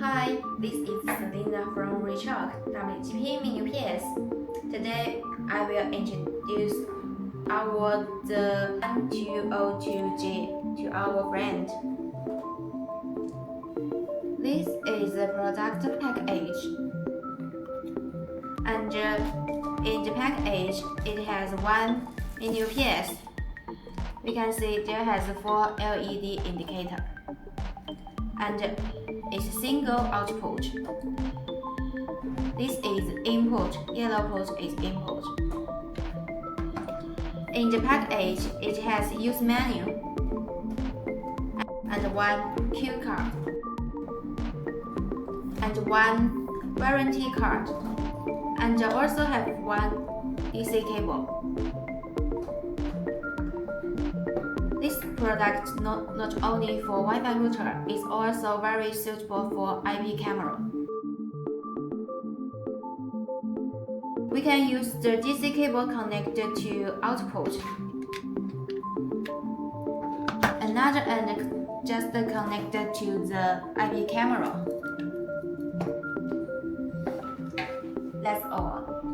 Hi, this is Selena from Rechalk WGP Mini PS. Today I will introduce our the 1202G to our friend. This is the product package, and in the package it has one mini PS. We can see there has 4 LED indicator and it's a single output. This is input, yellow port is input. In the package, it has use menu and one cue card and one warranty card, and also have one DC cable. This product not only for Wi-Fi router, is also very suitable for IP camera. We can use the DC cable connected to output. Another end just connected to the IP camera. That's all.